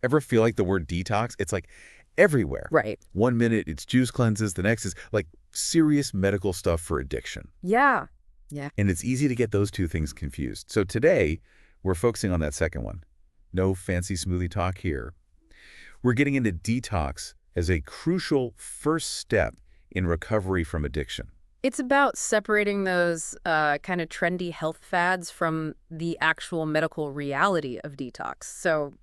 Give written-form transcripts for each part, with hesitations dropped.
Ever feel like the word detox? It's like everywhere. Right. 1 minute it's juice cleanses, the next is like serious medical stuff for addiction. Yeah. Yeah. And it's easy to get those two things confused. So today, we're focusing on that second one. No fancy smoothie talk here. We're getting into detox as a crucial first step in recovery from addiction. It's about separating those kind of trendy health fads from the actual medical reality of detox. So,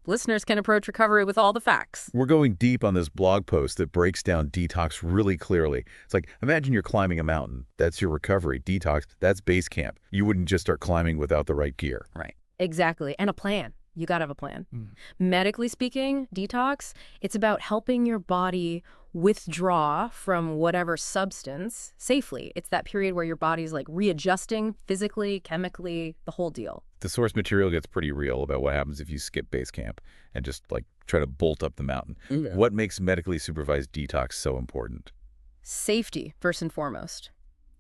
listeners can approach recovery with all the facts. We're going deep on this blog post that breaks down detox really clearly. It's like, imagine you're climbing a mountain. That's your recovery. Detox, that's base camp. You wouldn't just start climbing without the right gear. Right. Exactly. And a plan. You got to have a plan. Mm. Medically speaking, detox, it's about helping your body withdraw from whatever substance safely. It's that period where your body's like readjusting physically, chemically, the whole deal. The source material gets pretty real about what happens if you skip base camp and just like try to bolt up the mountain. Yeah. What makes medically supervised detox so important? Safety, first and foremost.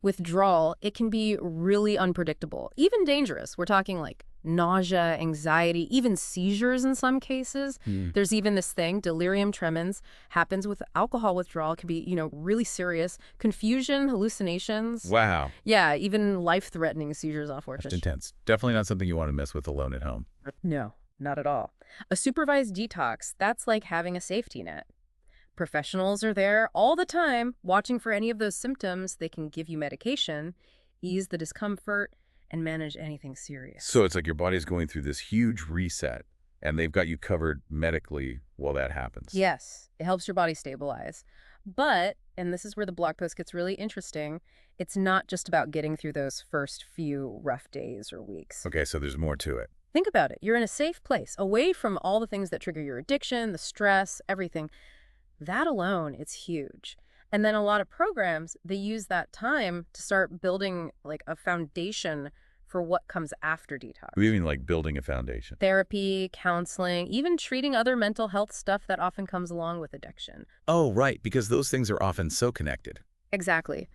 Withdrawal, it can be really unpredictable, even dangerous. We're talking like nausea, anxiety, even seizures in some cases. There's even this thing, delirium tremens, happens with alcohol withdrawal. It can be, really serious. Confusion, hallucinations. Wow. Yeah, even life-threatening seizures off That's work. intense. Definitely not something you want to mess with alone at home. No, not at all. A supervised detox, that's like having a safety net. Professionals are there all the time watching for any of those symptoms. They can give you medication, ease the discomfort, and manage anything serious. So it's like your body's going through this huge reset, and they've got you covered medically while that happens. Yes, it helps your body stabilize. But, and this is where the blog post gets really interesting, it's not just about getting through those first few rough days or weeks. Okay, so there's more to it. Think about it. You're in a safe place, away from all the things that trigger your addiction, the stress, everything. That alone, it's huge. And then a lot of programs, they use that time to start building like a foundation for what comes after detox. We mean like building a foundation. Therapy, counseling, even treating other mental health stuff that often comes along with addiction. Oh, right, because those things are often so connected. Exactly.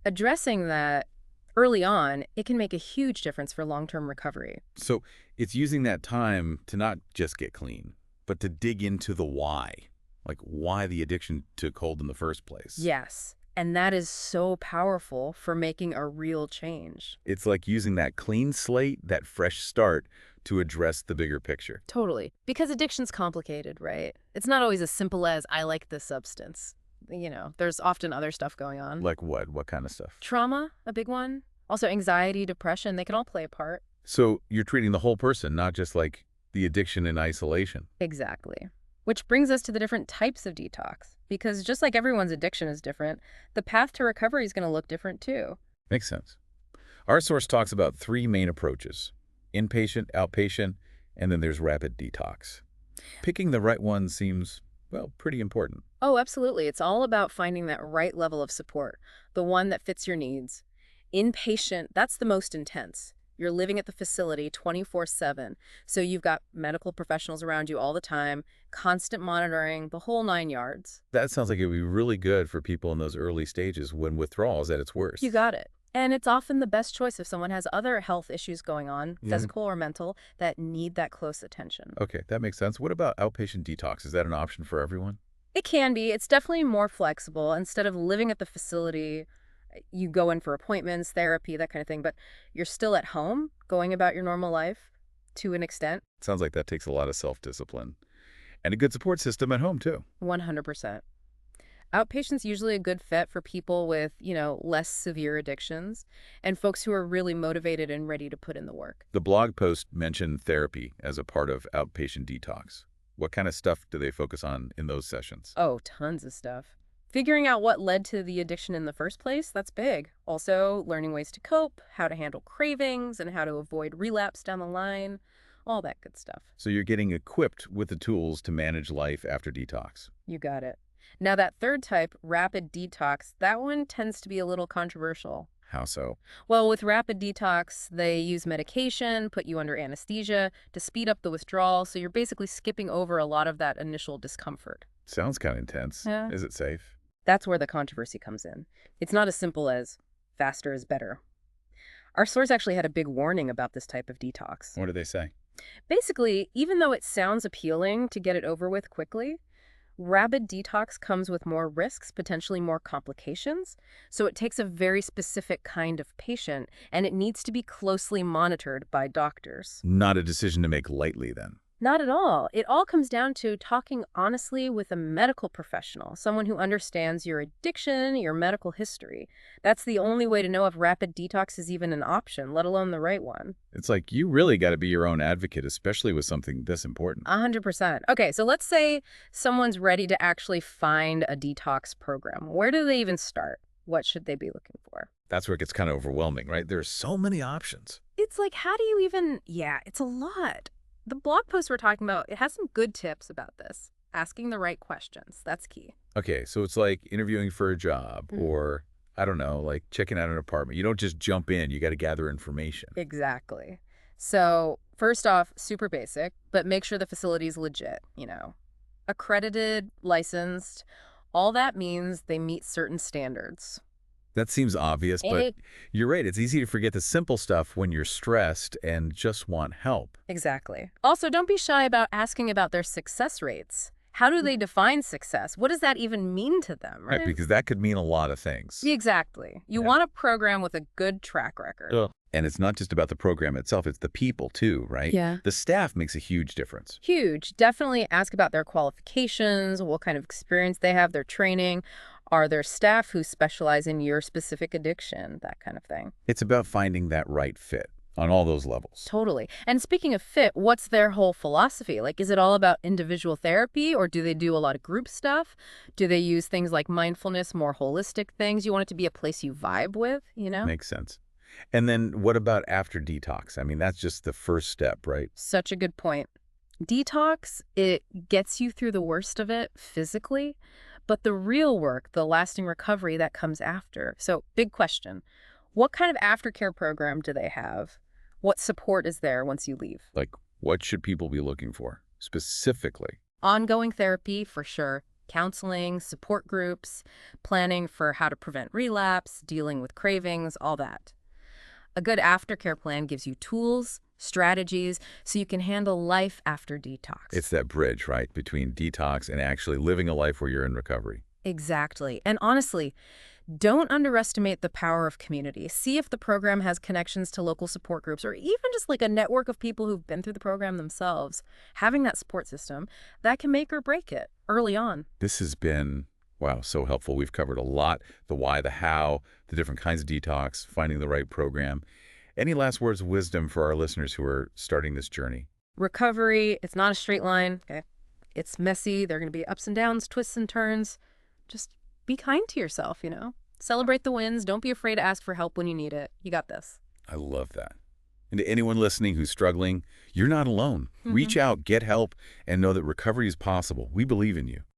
Addressing that early on, it can make a huge difference for long-term recovery. So it's using that time to not just get clean, but to dig into the why. Like why the addiction took hold in the first place. Yes. And that is so powerful for making a real change. It's like using that clean slate, that fresh start, to address the bigger picture. Totally. Because addiction's complicated, right? It's not always as simple as, I like this substance. There's often other stuff going on. Like what? What kind of stuff? Trauma, a big one. Also anxiety, depression, they can all play a part. So you're treating the whole person, not just like the addiction in isolation. Exactly. Which brings us to the different types of detox. Because just like everyone's addiction is different, the path to recovery is going to look different too. Makes sense. Our source talks about 3 main approaches: inpatient, outpatient, and then there's rapid detox. Picking the right one seems, well, pretty important. Oh, absolutely. It's all about finding that right level of support, the one that fits your needs. Inpatient, that's the most intense. You're living at the facility 24/7, so you've got medical professionals around you all the time, constant monitoring, the whole 9 yards. That sounds like it would be really good for people in those early stages when withdrawal is at its worst. You got it. And it's often the best choice if someone has other health issues going on, physical or mental, that need that close attention. Okay, that makes sense. What about outpatient detox? Is that an option for everyone? It can be. It's definitely more flexible. Instead of living at the facility, you go in for appointments, therapy, that kind of thing, but you're still at home, going about your normal life to an extent. Sounds like that takes a lot of self-discipline. And a good support system at home, too. 100%. Outpatient's usually a good fit for people with, less severe addictions and folks who are really motivated and ready to put in the work. The blog post mentioned therapy as a part of outpatient detox. What kind of stuff do they focus on in those sessions? Oh, tons of stuff. Figuring out what led to the addiction in the first place, that's big. Also, learning ways to cope, how to handle cravings, and how to avoid relapse down the line, all that good stuff. So you're getting equipped with the tools to manage life after detox. You got it. Now that third type, rapid detox, that one tends to be a little controversial. How so? Well, with rapid detox, they use medication, put you under anesthesia to speed up the withdrawal, so you're basically skipping over a lot of that initial discomfort. Sounds kind of intense. Yeah. Is it safe? That's where the controversy comes in. It's not as simple as faster is better. Our source actually had a big warning about this type of detox. What did they say? Basically, even though it sounds appealing to get it over with quickly, rapid detox comes with more risks, potentially more complications. So it takes a very specific kind of patient, and it needs to be closely monitored by doctors. Not a decision to make lightly, then. Not at all. It all comes down to talking honestly with a medical professional, someone who understands your addiction, your medical history. That's the only way to know if rapid detox is even an option, let alone the right one. It's like you really got to be your own advocate, especially with something this important. 100%. Okay, so let's say someone's ready to actually find a detox program. Where do they even start? What should they be looking for? That's where it gets kind of overwhelming, right? There's so many options. It's like, how do you even, yeah, it's a lot. The blog post we're talking about, it has some good tips about this. Asking the right questions, that's key. Okay, so it's like interviewing for a job or, I don't know, like checking out an apartment. You don't just jump in. You got to gather information. Exactly. So first off, super basic, but make sure the facility's legit, accredited, licensed. All that means they meet certain standards. That seems obvious, but you're right. It's easy to forget the simple stuff when you're stressed and just want help. Exactly. Also, don't be shy about asking about their success rates. How do they define success? What does that even mean to them, right? Right, because that could mean a lot of things. Exactly. You want a program with a good track record. And it's not just about the program itself, it's the people too, right? Yeah. The staff makes a huge difference. Huge. Definitely ask about their qualifications, what kind of experience they have, their training. Are there staff who specialize in your specific addiction? That kind of thing. It's about finding that right fit on all those levels. Totally. And speaking of fit, what's their whole philosophy? Like, is it all about individual therapy, or do they do a lot of group stuff? Do they use things like mindfulness, more holistic things? You want it to be a place you vibe with, Makes sense. And then what about after detox? I mean, that's just the first step, right? Such a good point. Detox, it gets you through the worst of it physically, but the real work, the lasting recovery, that comes after. So, big question. What kind of aftercare program do they have? What support is there once you leave? Like, what should people be looking for specifically? Ongoing therapy, for sure. Counseling, support groups, planning for how to prevent relapse, dealing with cravings, all that. A good aftercare plan gives you tools, strategies, so you can handle life after detox. It's that bridge, right, between detox and actually living a life where you're in recovery. Exactly. And honestly, don't underestimate the power of community. See if the program has connections to local support groups or even just like a network of people who've been through the program themselves. Having that support system, that can make or break it early on. This has been, wow, so helpful. We've covered a lot, the why, the how, the different kinds of detox, finding the right program. Any last words of wisdom for our listeners who are starting this journey? Recovery, it's not a straight line, okay? It's messy. There are going to be ups and downs, twists and turns. Just be kind to yourself, Celebrate the wins. Don't be afraid to ask for help when you need it. You got this. I love that. And to anyone listening who's struggling, you're not alone. Reach out, get help, and know that recovery is possible. We believe in you.